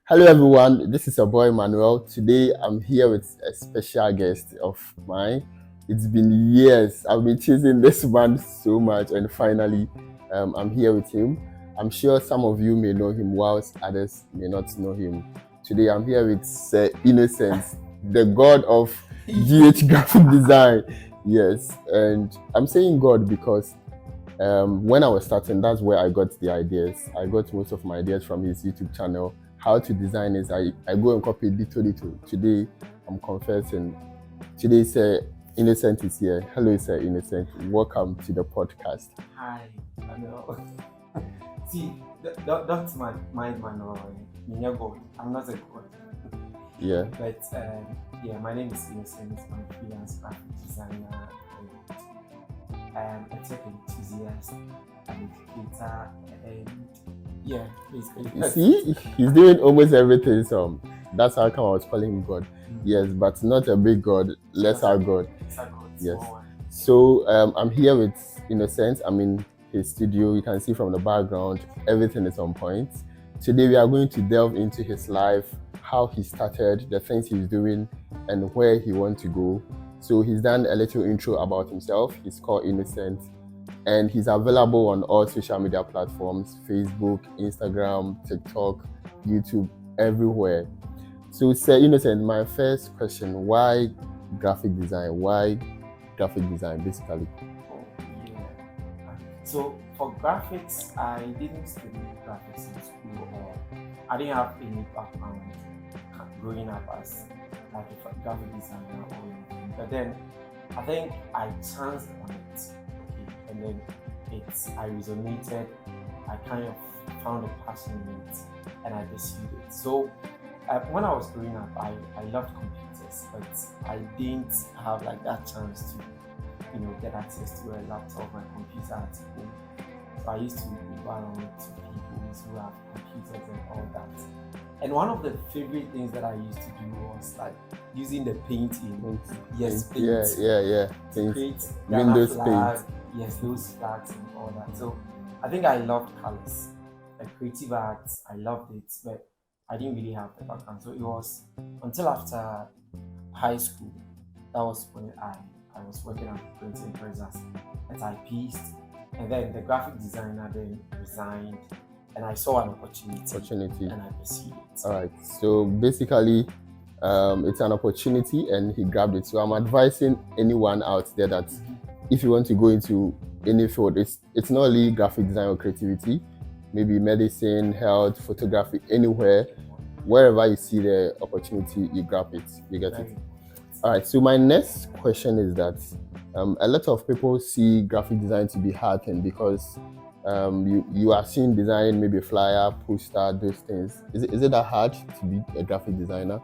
Hello everyone, this is your boy Manuel. Today I'm here with a special guest of mine. It's been years. I've been chasing this man so much, and finally, I'm here with him. I'm sure some of you may know him, whilst others may not know him. Today I'm here with Sir Innocence, the god of GH graphic design. Yes, and I'm saying God because when I was starting, that's where I got the ideas. I got most of my ideas from his YouTube channel. How to design is I go and copy little. Today, I'm confessing. Today, Sir Innocent is here. Hello, Sir Innocent. Welcome to the podcast. Hi, Manuel. See, that's my Manuel. God. I'm not a god. Yeah. But yeah, my name is Innocent. I'm a freelance graphic designer. A tech enthusiast, an educator, and yeah, basically. See, he's doing almost everything. So that's how come I was calling him God. Yes, but not a big God, lesser God. Yes. So I'm here with Innocent. I'm in his studio. You can see from the background, everything is on point. Today we are going to delve into his life, how he started, the things he's doing, and where he wants to go. So he's done a little intro about himself. He's called Innocent, and he's available on all social media platforms: Facebook, Instagram, TikTok, YouTube, everywhere. So, Sir Innocent, my first question: why graphic design? Why graphic design, basically? Oh, yeah. So for graphics, I didn't study graphics in school, or I didn't have any background growing up as like a graphic designer or anything. But then I think I chanced on it, okay, and then I resonated. I kind of found a passion in it, and I pursued it. So when I was growing up, I loved computers, but I didn't have like that chance to, get access to a laptop and computer at home. So I used to go around to people who have computers and all that. And one of the favorite things that I used to do was like using the paint. Paint. Yeah. To create Windows flag, paint. Yes, those flags and all that. So I think I loved colors, like creative arts. I loved it, but I didn't really have the background. So it was until after high school that was when I was working at the printing press as a typist, and then the graphic designer then resigned, and I saw an opportunity. And I pursued it. All right. So basically, it's an opportunity, and he grabbed it. So I'm advising anyone out there that if you want to go into any field, it's not only graphic design or creativity, maybe medicine, health, photography, anywhere, wherever you see the opportunity, you grab it. You get it. All right. So my next question is that a lot of people see graphic design to be hard thing because you are seeing designing maybe flyer, poster, those things. Is it that hard to be a graphic designer?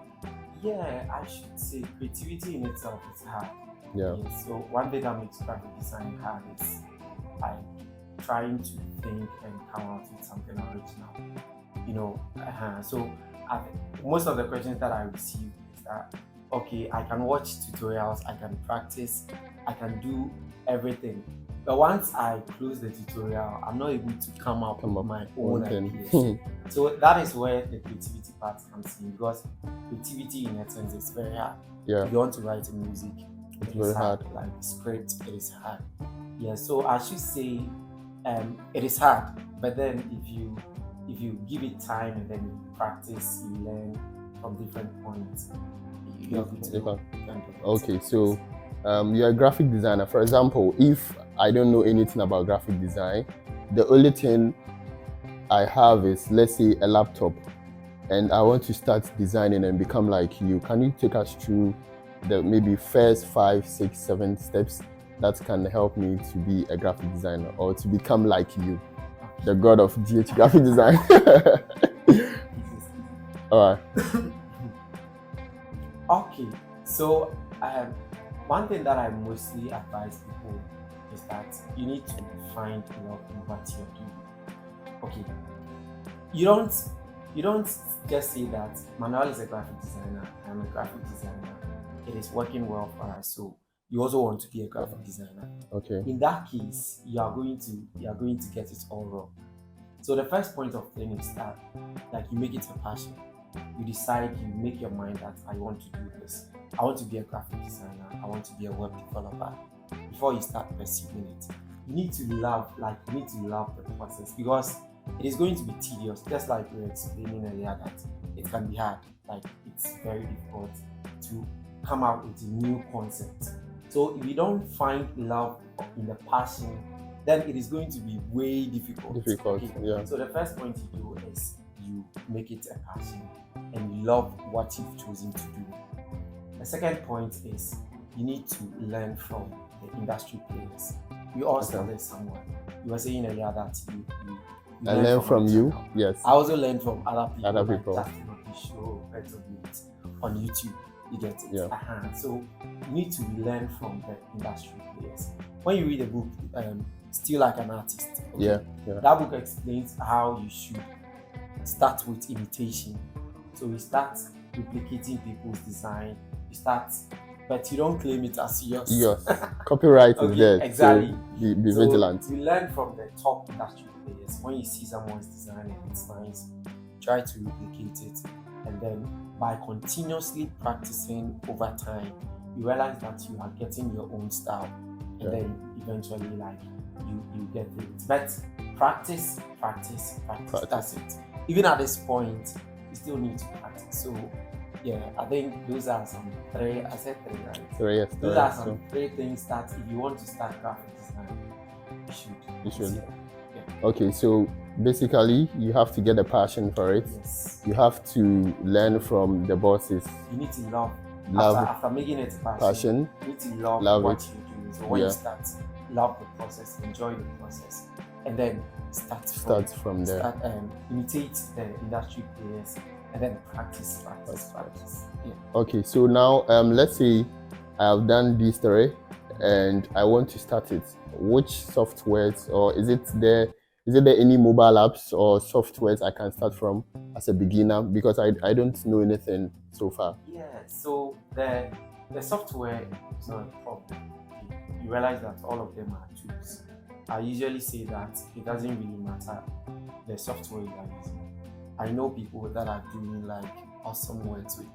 Yeah, I should say creativity in itself is hard. Yeah. Yes, so one thing that makes graphic design hard is like trying to think and come out with something original. So most of the questions that I receive is that, okay, I can watch tutorials, I can practice, I can do everything. But once I close the tutorial, I'm not able to come up with my own ideas. So that is where the creativity part comes in, because creativity in essence is very hard. Yeah. If you want to write music, it's very hard. Like script, it is hard. Yeah, so I should say it is hard. But then if you give it time and then you practice, you learn from different points. You're good to go. Okay, so you're a graphic designer. For example, if I don't know anything about graphic design, the only thing I have is, let's say, a laptop, and I want to start designing and become like you. Can you take us through the maybe first 5, 6, 7 steps that can help me to be a graphic designer or to become like you, the god of GH graphic design? All right. Okay, so one thing that I mostly advise people is that you need to find love in what you're doing. Okay, you don't just say that Manuel is a graphic designer, I'm a graphic designer, it is working well for us, so you also want to be a graphic designer. Okay. In that case, you are going to get it all wrong. So the first point of thing is that like you make it a passion. you decide, you make your mind that I want to do this. I want to be a graphic designer. I want to be a web developer. Before you start pursuing it, you need to love the process, because it is going to be tedious. Just like we were explaining earlier, that it can be hard. Like, it's very difficult to come out with a new concept. So if you don't find love in the passion, then it is going to be way difficult. Yeah. So the first point you do is you make it a passion and you love what you've chosen to do. The second point is you need to learn from the industry players. We all started somewhere. You were saying earlier that you I learn from you. Yes. I also learned from other people. Other people. Like Justin on the show, Better Beat on YouTube. You get it. Yeah. So you need to learn from the industry players. When you read a book, Still Like an Artist. Okay, Yeah. that book explains how you should start with imitation. So you start replicating people's design. You start, but you don't claim it as yours. Yes. Copyright is there. Exactly. So be So vigilant. you learn from the top industry players. When you see someone's design and it's nice, try to replicate it. And then by continuously practicing over time, you realize that you are getting your own style. And then eventually, like, you get it. But practice. That's it. Even at this point, you still need to practice. So yeah, I think those are some three. I said three, right? Three, yes. Those are some three things that if you want to start graphic design, you should. Yeah. Okay, so basically you have to get a passion for it. Yes. You have to learn from the bosses. You need to love. Love After making it passion. you need to love what you do. So when you start, love the process, enjoy the process, and then start from there. Imitate the industry players, and then practice. Yeah. Okay, so now let's say I have done these three and I want to start it. Which softwares, or is there any mobile apps or softwares I can start from as a beginner, because I don't know anything so far? Yeah, so the software is not a problem. You realize that all of them are tools. I usually say that it doesn't really matter the software you are using. I know people that are doing like awesome works with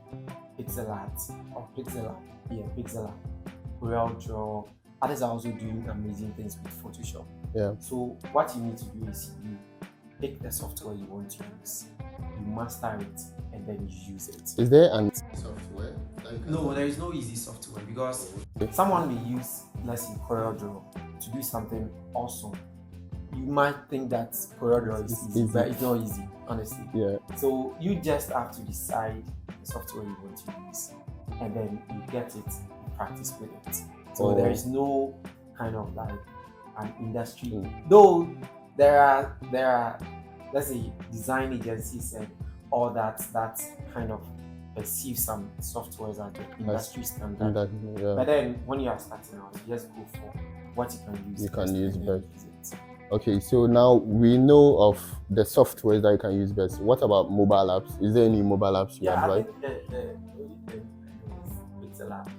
Pixel Art or Pixel Art, CorelDRAW. Others are also doing amazing things with Photoshop. Yeah. So what you need to do is you pick the software you want to use, you master it, and then you use it. Is there an software? No, there is no easy software, because someone may use, let's say, CorelDRAW to do something awesome. You might think that CorelDRAW is easy, but it's not easy, honestly. Yeah. So you just have to decide the software you want to use, and then you get it, you practice with it. So there is no kind of like an industry. Though there are, let's say, design agencies and all that kind of perceive some softwares as the industry standard. But then when you are starting out, you just go for what you can use. You can use best. Okay, so now we know of the software that you can use best. What about mobile apps? Is there any mobile apps you advise? I think the only thing I know is Pixel App.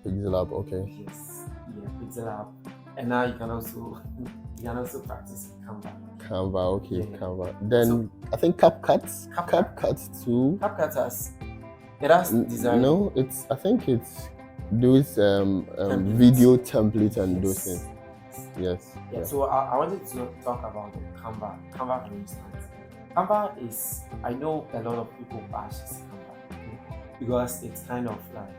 Pixel App, okay. Yes, Pixel App. And now you can also practice Canva. Canva, okay, Canva. Then so, I think CapCut too. CapCut has design. No, I think it's those video templates and those things. Yes. Yeah. So I wanted to talk about the Canva. Canva, for instance. Canva is, I know a lot of people bash Canva because it's kind of like,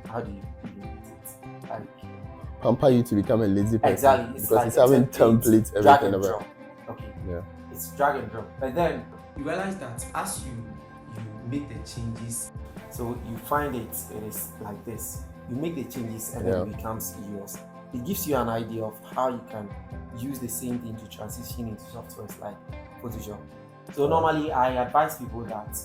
how do you put it? Like, pamper you to become a lazy person. Exactly. Because like it's having templates, everything about. Okay. Yeah. It's drag and drop. But then you realize that as you make the changes, so you find it is like this. You make the changes and then it becomes yours. It gives you an idea of how you can use the same thing to transition into softwares like Photoshop. So normally I advise people that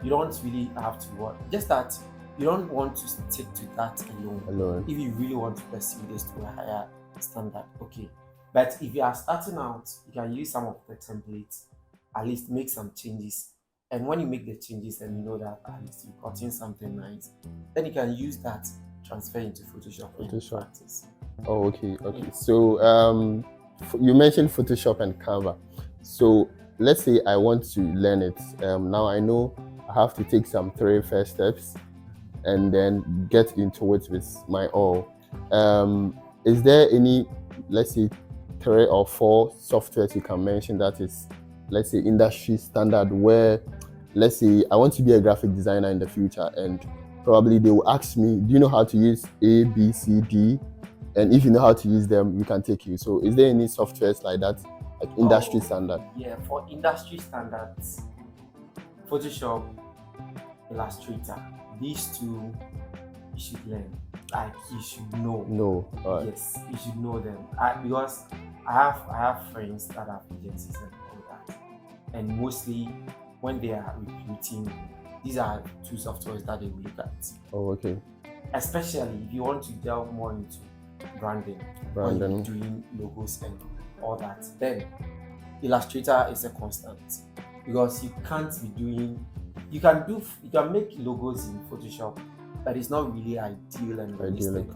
you don't really have to work. Just that you don't want to stick to that alone. If you really want to pursue this to a higher standard, okay. But if you are starting out, you can use some of the templates, at least make some changes. And when you make the changes and you know that at least you've gotten something nice, then you can use that, transfer into Photoshop. Practice. Oh, okay. So you mentioned Photoshop and Canva. So let's say I want to learn it. Now I know I have to take some 3 first steps and then get into it with my all. Is there any, let's say, 3 or 4 softwares you can mention that is, let's say, industry standard, where, let's say, I want to be a graphic designer in the future, and probably they will ask me, do you know how to use A, B, C, D? And if you know how to use them, we can take you. So is there any softwares like that, like industry standard? Yeah, for industry standards, Photoshop, Illustrator, these two you should learn. Like, you should know. No. Yes, you should know them. Because I have friends that have agencies and all that, and mostly when they are recruiting, these are 2 softwares that they will look at. Oh, okay. Especially if you want to delve more into branding, when you're doing logos and all that, then Illustrator is a constant, because you can't be doing, you can make logos in Photoshop, but it's not really ideal and realistic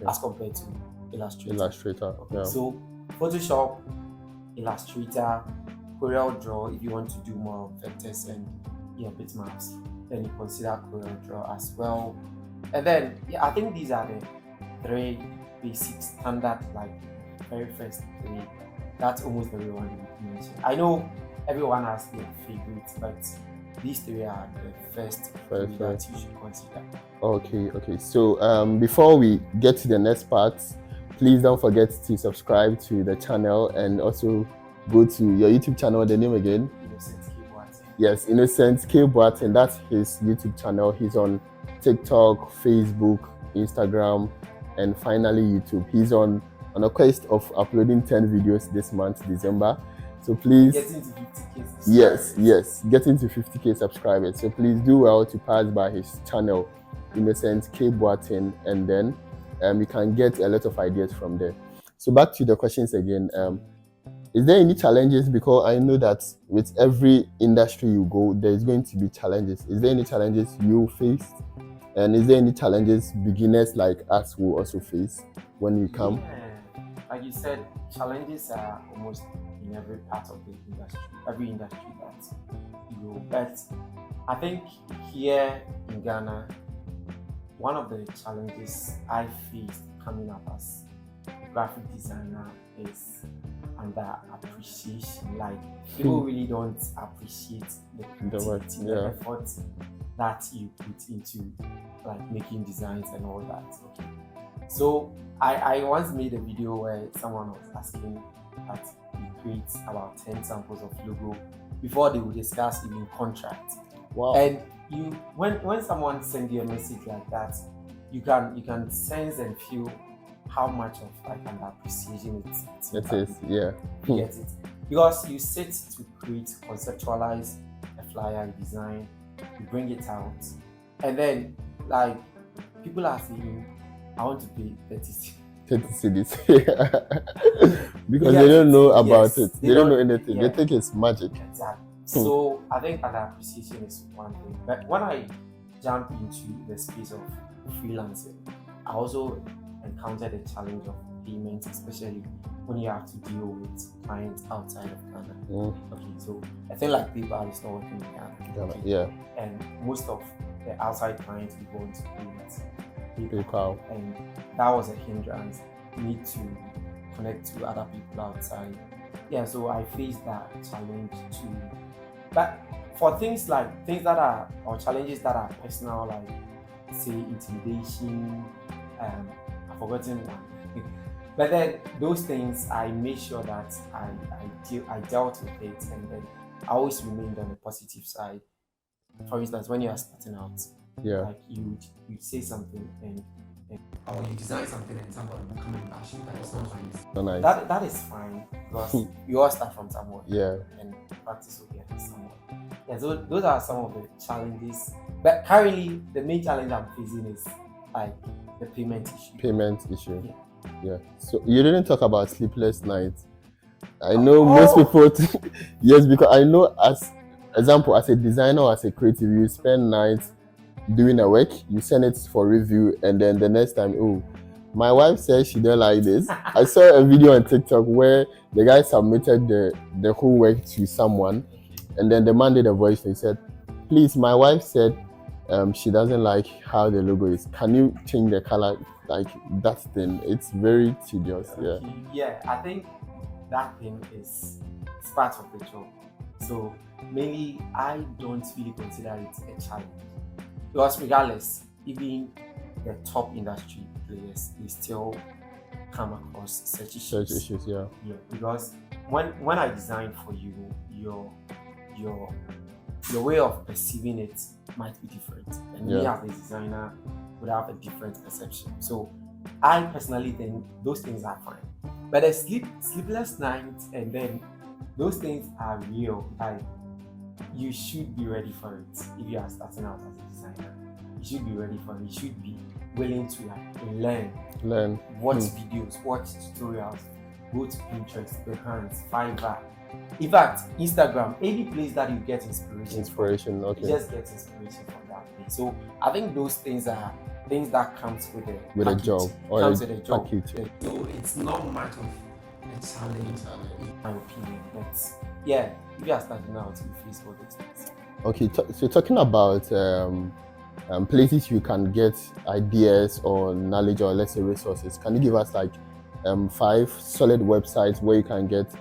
as compared to Illustrator. Okay. Yeah. So Photoshop, Illustrator, CorelDRAW if you want to do more vectors and bitmaps, then you consider CorelDRAW as well. And then I think these are the 3 basic standard, like very first 3 that almost everyone will mention. I know everyone has their favorites, but these 3 are the first 3 that you should consider. Okay. So before we get to the next part, please don't forget to subscribe to the channel, and also go to your YouTube channel. The name again? Innocent K. Boateng. Yes, Innocent K. Boateng. That's his YouTube channel. He's on TikTok, Facebook, Instagram, and finally YouTube. He's on a quest of uploading 10 videos this month, December. So please, getting to 50K subscribers. Yes, getting to 50K subscribers. So please do well to pass by his channel, Innocent K. Boateng, and then you can get a lot of ideas from there. So back to the questions again. Is there any challenges? Because I know that with every industry you go, there's going to be challenges. Is there any challenges you faced? And is there any challenges beginners like us will also face when we come? Yeah. Like you said, challenges are almost in every part of the industry, every industry that you go. But I think here in Ghana, one of the challenges I faced coming up as a graphic designer is under appreciation. Like, people really don't appreciate the creativity, the effort that you put into like making designs and all that. Okay. So I once made a video where someone was asking that we create about 10 samples of logo before they would discuss even contract. Wow. And when someone sends you a message like that, you can sense and feel how much of like an appreciation it is. Yeah. You get it? Because you sit to create, conceptualize a flyer, design, you bring it out, and then like people are saying, I want to pay 30 cedis. Because they don't know about it. They don't know anything. Yeah. They think it's magic. Exactly. So I think an appreciation is one thing. But when I jump into the space of freelancing, I also encountered the challenge of payments, especially when you have to deal with clients outside of Ghana. Okay, so I think like PayPal is not working in Ghana. Okay. Yeah. And most of the outside clients we want to pay with PayPal. And that was a hindrance. You need to connect to other people outside. Yeah, so I faced that challenge too. But for things that are, or challenges that are personal, like say intimidation, I've forgotten one. But then those things, I made sure that I dealt with it, and then I always remained on the positive side. For instance, when you are starting out, like you say something and or you design something and somebody will come and bash you, that is not nice. That is fine, because you all start from somewhere. Yeah. And practice will get somewhere. Yeah, so those are some of the challenges. But currently, the main challenge I'm facing is like the payment issue. Yeah. So you didn't talk about sleepless nights. I know most people yes, because I know, as example, as a designer or as a creative, you spend nights doing a work, you send it for review, and then the next time, My wife says she don't like this. I saw a video on TikTok where the guy submitted the whole work to someone, and then the man did a voice and he said, "Please, my wife said she doesn't like how the logo is. Can you change the color?" Like that thing. It's very tedious. Yeah. Okay, yeah, I think that thing is it's part of the job. So mainly, I don't really consider it a challenge because regardless, even the top industry players, they still come across such Such issues. issues. Yeah. Yeah, because when I design for you, your your your way of perceiving it might be different, and me Yeah. as a designer would have a different perception. So I personally think those things are fine, but the sleepless nights and then those things are real. Like you should be ready for it if you are starting out as a designer. You should be ready for it. You should be willing to like learn, Learn. watch videos, watch tutorials, go to Pinterest, Behance, Fiverr. In fact, Instagram, any place that you get inspiration Inspiration. from, Okay. you just get inspiration from that place. So I think those things are things that comes with a With a package. job or Comes a with a job. package. So it's not much of a challenge, in my opinion. But yeah, if you are starting out, you face all those things. Okay, so talking about places you can get ideas or knowledge or let's say resources, can you give us like 5 solid websites where you can get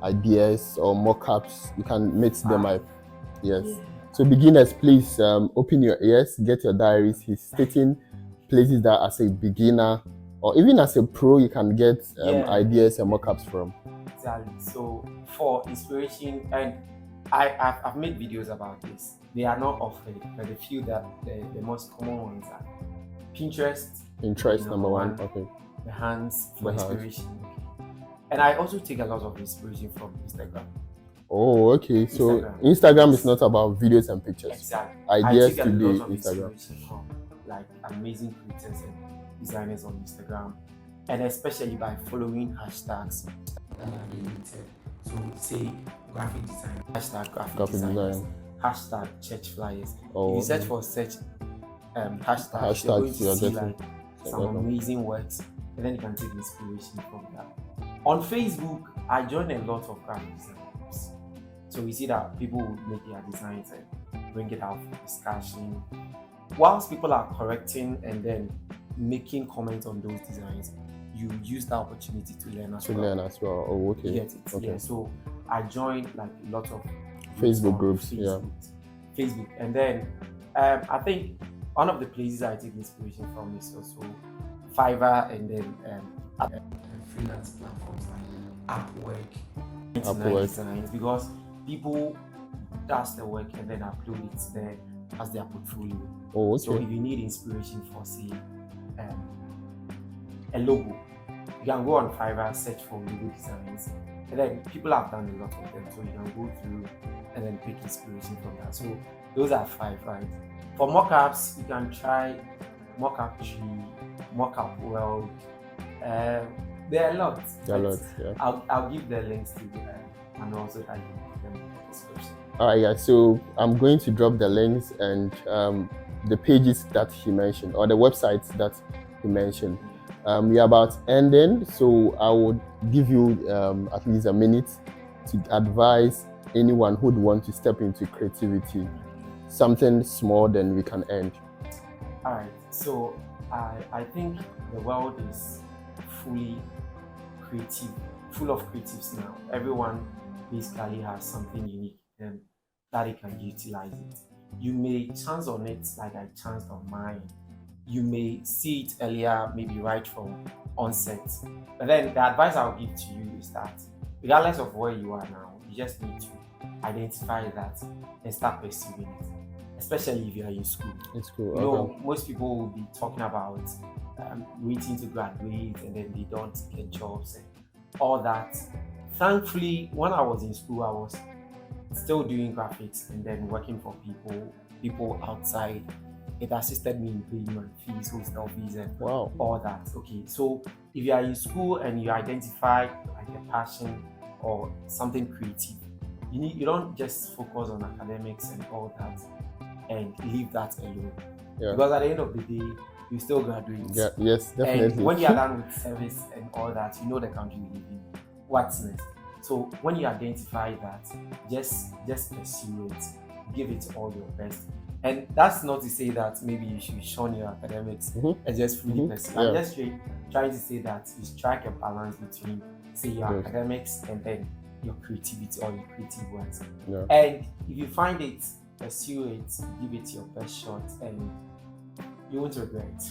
ideas or mock-ups? You can mix them up. Yes. Yeah. So beginners, please open your ears, get your diaries. He's stating places that as a beginner or even as a pro you can get Yeah. ideas and mock-ups from. Exactly. So for inspiration, and I've made videos about this. They are not often, but the few that the most common ones are Pinterest, Interest number one. Okay. the hands for The hands. inspiration. And I also take a lot of inspiration from Instagram. Oh, okay. So Instagram. Instagram is not about videos and pictures. Exactly. Ideas I take a today, lot of Instagram. inspiration from like amazing creators and designers on Instagram, and especially by following hashtags that are related. So say graphic design, hashtag graphic designers, hashtag church flyers. Oh, If you search for such hashtags, Hashtags, you're going to you're see getting like some amazing works, and then you can take inspiration from that. On Facebook, I join a lot of graphic design groups. So we see that people would make their designs and bring it out for discussion. Whilst people are correcting and then making comments on those designs, you use that opportunity to learn as to well. learn as well. Oh, okay. You get it? Okay. Yeah. So I joined like a lot of Facebook on groups, yeah. Facebook, and then I think one of the places I take inspiration from is also Fiverr, and then freelance platforms like Upwork designs, because people does the work and then upload it there as their portfolio. Oh, okay. So if you need inspiration for say a logo, you can go on Fiverr, search for logo designs, and then people have done a lot of them. So you can go through and then pick inspiration from that. So those are 5, right? For mockups, you can try Mockup Tree, Mockup World. There are a lot. There are lots, yeah. I'll give the links to and also I can put them in the description. Alright, yeah. So I'm going to drop the links and the pages that he mentioned or the websites that he mentioned. We're about ending, so I would give you at least a minute to advise anyone who'd want to step into creativity. Something small, then we can end. All right. So I think the world is fully creative, full of creatives now. Everyone basically has something unique and that they can utilize it. You may chance on it like I chanced on mine. You may see it earlier, maybe right from onset. But then the advice I'll give to you is that regardless of where you are now, you just need to identify that and start pursuing it. Especially if you are in school. It's cool. You know, most people will be talking about waiting to graduate and then they don't get jobs and all that. Thankfully, when I was in school, I was still doing graphics and then working for people outside. It assisted me in paying my fees, hostel fees, and all that. Okay, so if you are in school and you identify like a passion or something creative, you don't just focus on academics and all that and leave that alone. Yeah. Because at the end of the day, you still graduate. Yeah, yes, And definitely. when you are done with service and all that, you know the country you live in. What's next? So when you identify that, just pursue it, give it all your best. And that's not to say that maybe you should shun your academics and just fully pursue. I'm Yeah. just trying to say that you strike a balance between, say, your Yes. academics and then your creativity or your creative works. Yeah. And if you find it, pursue it, give it your best shot, and you won't regret.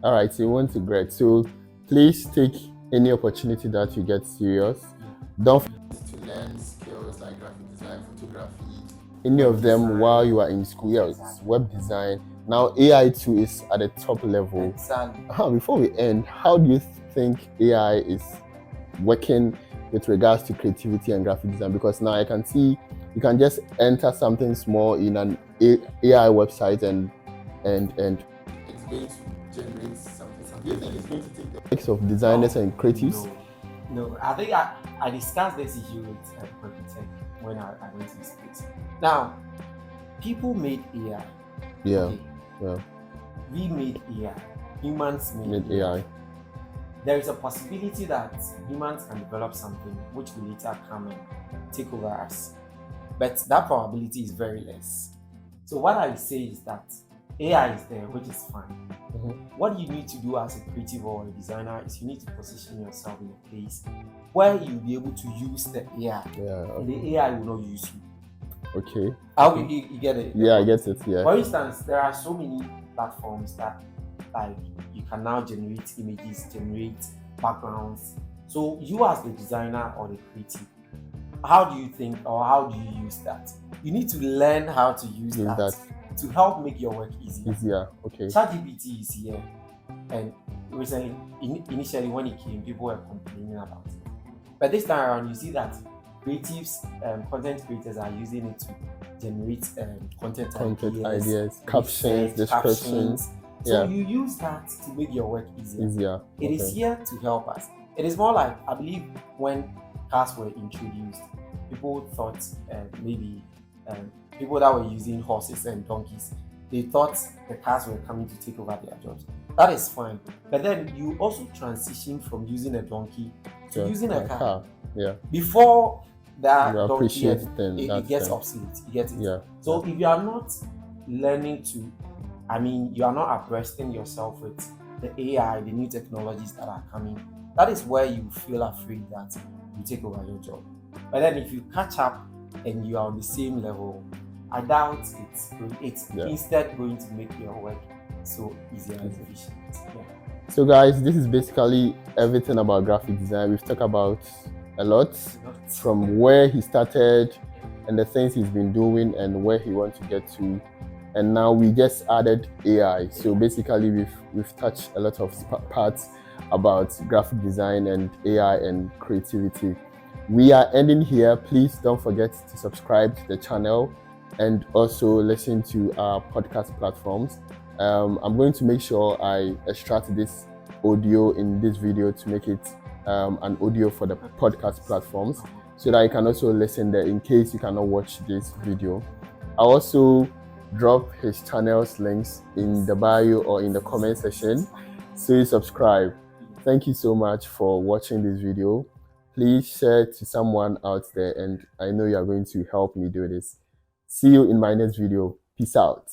All right, so you want to grad. So please take any opportunity that you get serious. Don't forget to learn skills like graphic design, photography, any of them while you are in school. Yes, web design. Now AI too is at the top level. Exactly. Before we end, how do you think AI is working with regards to creativity and graphic design? Because now I can see you can just enter something small in an AI website and it's going to generate something. Do you think it's going to take the mix of designers and creatives? No. I think I discussed this issue with Boateng when I went to this place. Now, people made AI. Yeah. Okay. Yeah. We made AI. Humans made AI. There is a possibility that humans can develop something which will later come and take over us. But that probability is very less. So what I say is that AI is there, which is fine. What you need to do as a creative or a designer is you need to position yourself in a place where you'll be able to use the AI. And the AI will not use you. Okay. How you get it? Yeah, I get it. Yeah. For instance, there are so many platforms that like you can now generate images, generate backgrounds. So you as the designer or the creative, how do you think or how do you use that? You need to learn how to use that to help make your work easier. Okay. ChatGPT is here, and recently, initially when it came, people were complaining about it. But this time around, you see that creatives, content creators are using it to generate content ideas, captions, descriptions. So you use that to make your work easier. It is here to help us. It is more like, I believe, when cars were introduced, people thought maybe people that were using horses and donkeys, they thought the cars were coming to take over their jobs. That is fine. But then you also transition from using a donkey to using a car. Yeah. Before that donkey, it gets obsolete. You get it? Yeah. So if you are not learning to, you are not abreasting yourself with the AI, the new technologies that are coming, that is where you feel afraid that you take over your job. But then if you catch up and you are on the same level, I doubt it's instead going to make your work so easier and efficient. Yeah. So guys, this is basically everything about graphic design. We've talked about a lot from where he started and the things he's been doing and where he wants to get to. And now we just added AI. So basically we've touched a lot of parts about graphic design and AI and creativity. We are ending here. Please don't forget to subscribe to the channel and also listen to our podcast platforms. I'm going to make sure I extract this audio in this video to make it an audio for the podcast platforms so that you can also listen there in case you cannot watch this video. I'll also drop his channel's links in the bio or in the comment section, so you subscribe. Thank you so much for watching this video. Please share to someone out there, and I know you are going to help me do this. See you in my next video. Peace out.